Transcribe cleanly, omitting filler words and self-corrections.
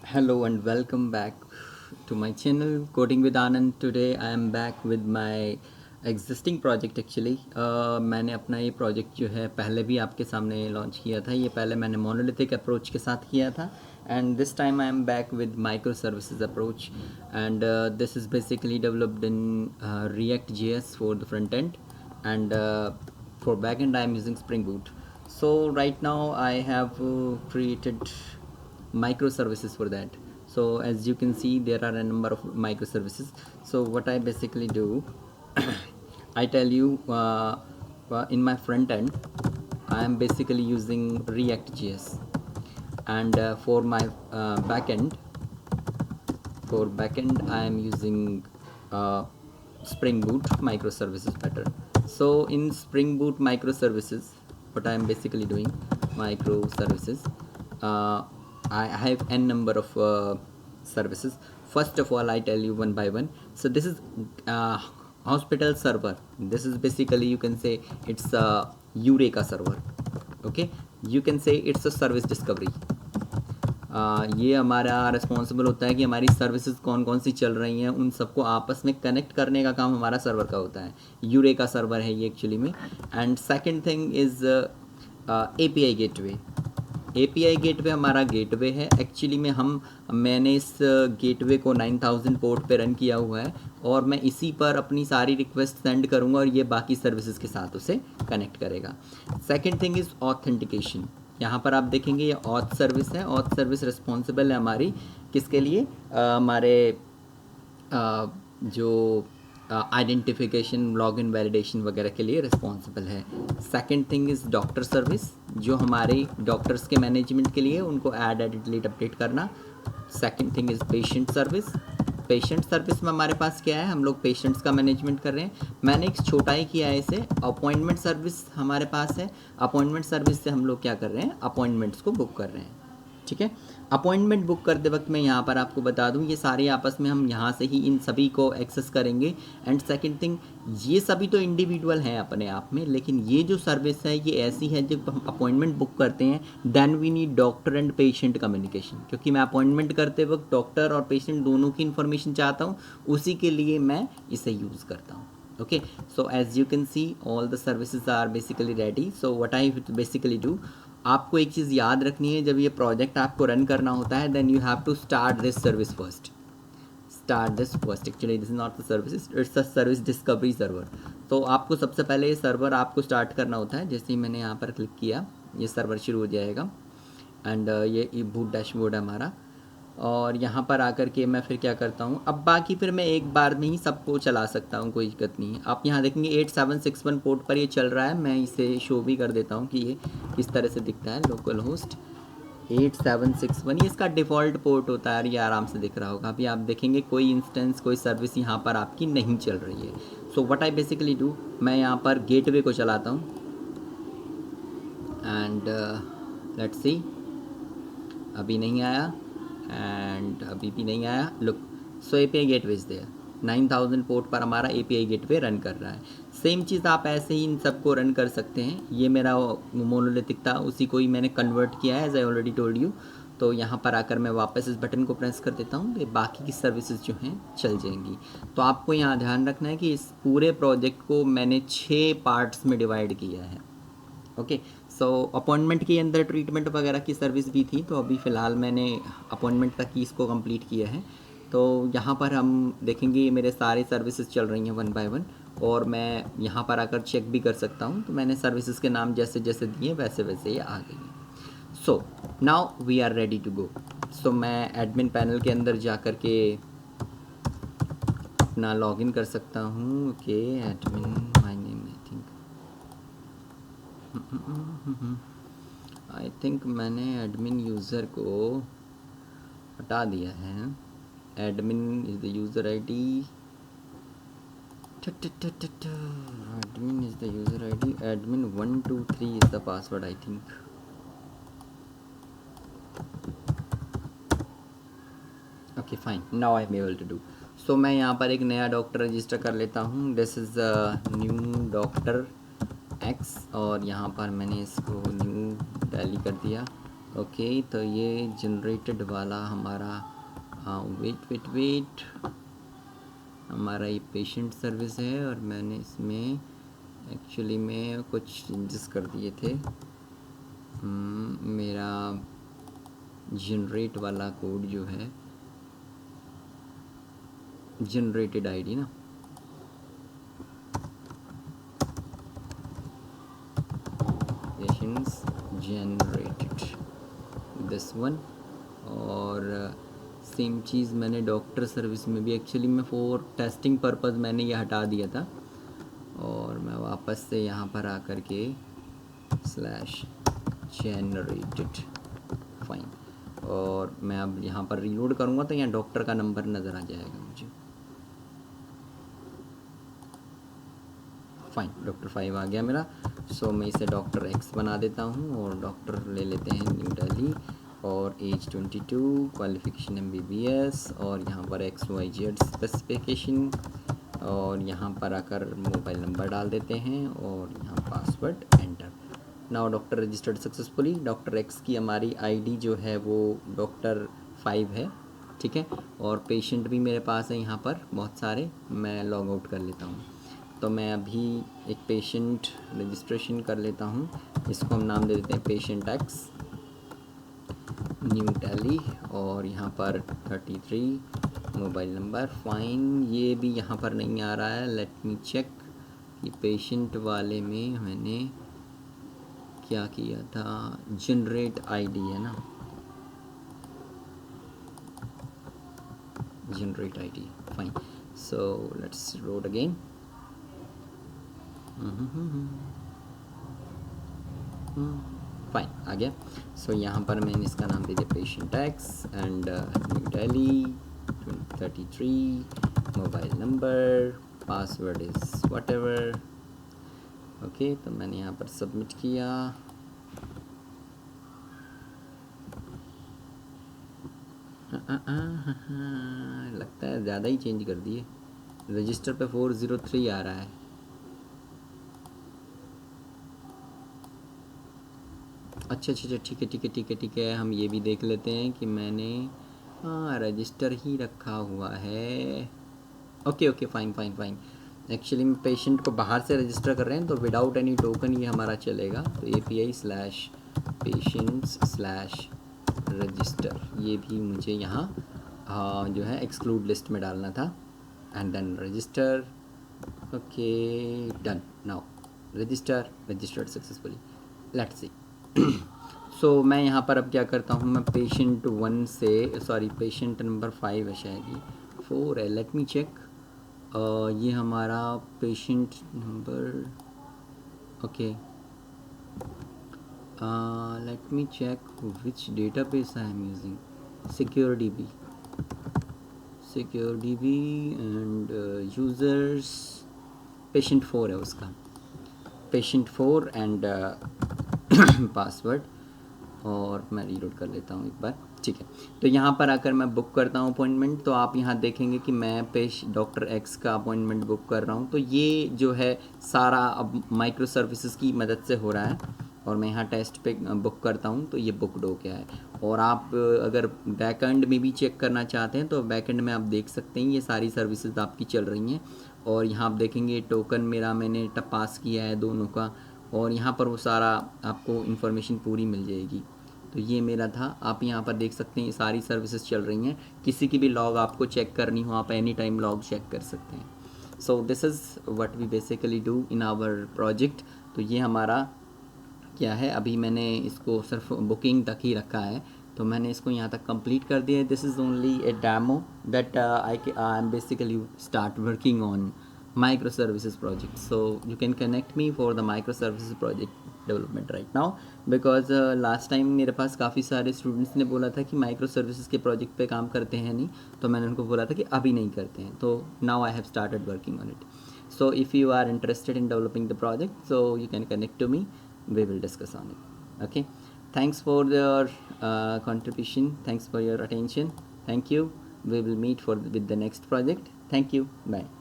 Hello and welcome back to my channel Coding with Anand. Today I am back with my existing project actually. मैंने अपना ये project जो है पहले भी आपके सामने लॉन्च किया था. ये पहले मैंने मोनोलिथिक अप्रोच के साथ किया था and this time I am back with microservices approach and this is basically developed in React.js for the front end and for backend I am using Spring Boot. So right now I have created microservices for that. So as you can see there are a number of microservices. So what I basically do I tell you in my front end I am basically using React.js and for backend I am using Spring Boot microservices pattern. So in Spring Boot microservices what I am basically doing microservices, uh, I have n number of services. First of all I tell you one by one. So this is hospital server. This is basically you can say it's a Eureka server. Okay, you can say it's a service discovery. ये हमारा responsible होता है कि हमारी services कौन कौन सी चल रही हैं उन सबको आपस में कनेक्ट करने का काम हमारा सर्वर का होता है. यूरेका सर्वर है ये एक्चुअली में. And second thing is API gateway. API gateway हमारा गेटवे है एक्चुअली में. मैंने इस गेटवे को 9000 पोर्ट पे रन किया हुआ है और मैं इसी पर अपनी सारी रिक्वेस्ट सेंड करूँगा और ये बाकी सर्विसेज के साथ उसे कनेक्ट करेगा. Second thing is authentication. यहाँ पर आप देखेंगे ये ऑथ सर्विस है. ऑथ सर्विस रिस्पॉन्सिबल है हमारी किसके लिए, हमारे जो आइडेंटिफिकेशन लॉगिन वैलिडेशन वगैरह के लिए रिस्पॉन्सिबल है. Second thing is doctor service जो हमारे डॉक्टर्स के मैनेजमेंट के लिए उनको ऐड एडिट डिलीट अपडेट करना. Second thing is patient service. Patient service में हमारे पास क्या है, हम लोग पेशेंट्स का मैनेजमेंट कर रहे हैं. मैंने एक छोटा ही किया है इसे. अपॉइंटमेंट सर्विस हमारे पास है. अपॉइंटमेंट सर्विस से हम लोग क्या कर रहे हैं, अपॉइंटमेंट्स को बुक कर रहे हैं. ठीक है. अपॉइंटमेंट बुक करते वक्त मैं यहाँ पर आपको बता दूँ ये सारे आपस में हम यहाँ से ही इन सभी को एक्सेस करेंगे. एंड सेकंड थिंग ये सभी तो इंडिविजुअल हैं अपने आप में, लेकिन ये जो सर्विस है ये ऐसी है जब हम अपॉइंटमेंट बुक करते हैं then we need doctor and patient communication. क्योंकि मैं अपॉइंटमेंट करते वक्त डॉक्टर और पेशेंट दोनों की इन्फॉर्मेशन चाहता हूँ, उसी के लिए मैं इसे यूज़ करता हूँ. okay, so as you can see all the services are basically ready. So what I basically do, आपको एक चीज़ याद रखनी है, जब ये प्रोजेक्ट आपको रन करना होता है then you have to start this service first. Start this first. Actually this is not the service, it's a service discovery server. तो आपको सबसे पहले ये सर्वर आपको स्टार्ट करना होता है. जैसे ही मैंने यहाँ पर क्लिक किया ये सर्वर शुरू हो जाएगा. एंड ये बूट डैशबोर्ड है हमारा. और यहाँ पर आकर के मैं फिर क्या करता हूँ, अब बाकी फिर मैं एक बार में ही सबको चला सकता हूँ, कोई दिक्कत नहीं है. आप यहाँ देखेंगे 8761 पोर्ट पर ये चल रहा है. मैं इसे शो भी कर देता हूँ कि ये किस तरह से दिखता है. लोकल होस्ट 8761 ये इसका डिफ़ॉल्ट पोर्ट होता है. ये आराम से दिख रहा होगा. अभी आप देखेंगे कोई इंस्टेंस कोई सर्विस यहाँ पर आपकी नहीं चल रही है. So what I basically do, मैं यहाँ पर गेटवे को चलाता हूँ एंड लेट्स सी. अभी नहीं आया एंड अभी भी नहीं आया. Look, so API gateway is there. 9000 port पर हमारा एपीआई गेटवे रन कर रहा है. सेम चीज़ आप ऐसे ही इन सबको रन कर सकते हैं. ये मेरा मोनोलिथिक था, उसी को ही मैंने कन्वर्ट किया है as I already told you. तो यहाँ पर आकर मैं वापस इस बटन को प्रेस कर देता हूँ, तो बाकी की सर्विसेज जो हैं चल जाएंगी. तो आपको यहाँ ध्यान रखना है कि इस पूरे प्रोजेक्ट को मैंने 6 पार्ट्स में डिवाइड किया है. ओके, सो अपॉइंटमेंट के अंदर ट्रीटमेंट वगैरह की सर्विस भी थी, तो अभी फ़िलहाल मैंने अपॉइंटमेंट तक की इसको कंप्लीट किया है. तो यहाँ पर हम देखेंगे मेरे सारे सर्विसेज चल रही हैं वन बाय वन, और मैं यहाँ पर आकर चेक भी कर सकता हूँ. तो मैंने सर्विसेज के नाम जैसे जैसे दिए वैसे वैसे ये आ गई हैं. So now we are ready to go. So मैं एडमिन पैनल के अंदर जा कर के अपना लॉगिन कर सकता हूँ. Okay, admin my name I think मैंने एडमिन यूज़र को हटा दिया है. Admin is the user ID. Admin is the user ID. Admin 123 is the password I think. Okay fine, now I am able to do. So मैं यहाँ पर एक नया डॉक्टर रजिस्टर कर लेता हूँ. This is new doctor x, और यहाँ पर मैंने इसको न्यू दिल्ली कर दिया. ओके तो ये जनरेटेड वाला हमारा वेट हमारा ये पेशेंट सर्विस है और मैंने इसमें एक्चुअली में कुछ चेंजेस कर दिए थे। मेरा जनरेट वाला कोड जो है जनरेटेड आईडी ना, पेशेंट्स जनरेटेड दिस वन। और सेम चीज़ मैंने डॉक्टर सर्विस में भी एक्चुअली में फॉर टेस्टिंग पर्पज़ मैंने ये हटा दिया था और मैं वापस से यहाँ पर आकर के स्लैश जनरेटेड फाइन, और मैं अब यहाँ पर रीलोड करूँगा तो यहाँ डॉक्टर का नंबर नज़र आ जाएगा मुझे। फाइन, डॉक्टर 5 आ गया मेरा। सो मैं इसे डॉक्टर एक्स बना देता हूँ और डॉक्टर ले लेते हैं न्यू दिल्ली और एज 22, क्वालिफिकेशन MBBS और यहाँ पर XYZ स्पेसिफिकेशन और यहाँ पर आकर मोबाइल नंबर डाल देते हैं और यहाँ password enter. Now doctor registered successfully. Doctor x की हमारी आईडी जो है वो डॉक्टर 5 है, ठीक है, और पेशेंट भी मेरे पास है यहाँ पर बहुत सारे। मैं लॉग आउट कर लेता हूँ तो मैं अभी एक पेशेंट रजिस्ट्रेशन कर लेता हूँ। इसको हम नाम दे देते हैं पेशेंट एक्स न्यू दिल्ली और यहाँ पर 33 मोबाइल नंबर। फाइन, ये भी यहाँ पर नहीं आ रहा है। Let me check. ये पेशेंट वाले में मैंने क्या किया था, जनरेट आईडी है ना, generate ID. Fine, so let's load again. Fine, आ गया। सो यहाँ पर मैंने इसका नाम दे दिया patient X and New Delhi 33 mobile number, password is whatever. Okay, तो मैंने यहाँ पर सबमिट किया। लगता है ज़्यादा ही चेंज कर दिए। रजिस्टर पे 403 आ रहा है। अच्छा, ठीक है, हम ये भी देख लेते हैं कि मैंने रजिस्टर ही रखा हुआ है। Okay, fine. एक्चुअली में पेशेंट को बाहर से रजिस्टर कर रहे हैं तो विदाउट एनी टोकन ये हमारा चलेगा। तो API/patients/register ये भी मुझे यहाँ जो है एक्सक्लूड लिस्ट में डालना था and then register. Okay, done. Now registered successfully. Let's see. So मैं यहाँ पर अब क्या करता हूँ, मैं पेशेंट नंबर 5 है शायद, ये 4 है। Let me check. ये हमारा patient number, okay, let me check which database I am using. SecureDB and users patient 4 है उसका, पेशेंट 4 एंड पासवर्ड। और मैं रीलोड कर लेता हूँ एक बार, ठीक है। तो यहाँ पर आकर मैं बुक करता हूँ अपॉइंटमेंट। तो आप यहाँ देखेंगे कि मैं डॉक्टर एक्स का अपॉइंटमेंट बुक कर रहा हूँ। तो ये जो है सारा अब माइक्रो सर्विसेज की मदद से हो रहा है और मैं यहाँ टेस्ट पे बुक करता हूँ तो ये बुकड हो गया है। और आप अगर बैकएंड में भी चेक करना चाहते हैं तो बैकएंड में आप देख सकते हैं ये सारी सर्विसेज आपकी चल रही हैं। और यहाँ आप देखेंगे टोकन मेरा मैंने पास किया है दोनों का, और यहाँ पर वो सारा आपको इन्फॉर्मेशन पूरी मिल जाएगी। तो ये मेरा था, आप यहाँ पर देख सकते हैं ये सारी सर्विसेज चल रही हैं। किसी की भी लॉग आपको चेक करनी हो आप एनी टाइम लॉग चेक कर सकते हैं। So this is what we basically do in our project. तो ये हमारा क्या है, अभी मैंने इसको सिर्फ बुकिंग तक ही रखा है तो मैंने इसको यहाँ तक कंप्लीट कर दिया है। This is only a demo that I am basically start working on microservices project. So you can connect me for the microservices project development right now because last time मेरे पास काफ़ी सारे स्टूडेंट्स ने बोला था कि माइक्रो सर्विसेज के project पे काम करते हैं नहीं, तो मैंने उनको बोला था कि अभी नहीं करते हैं। तो now I have started working on it. So if you are interested in developing the project, so you can connect to me, we will discuss on it. Okay, thanks for your contribution, thanks for your attention. Thank you. We will meet with the next project. Thank you. Bye.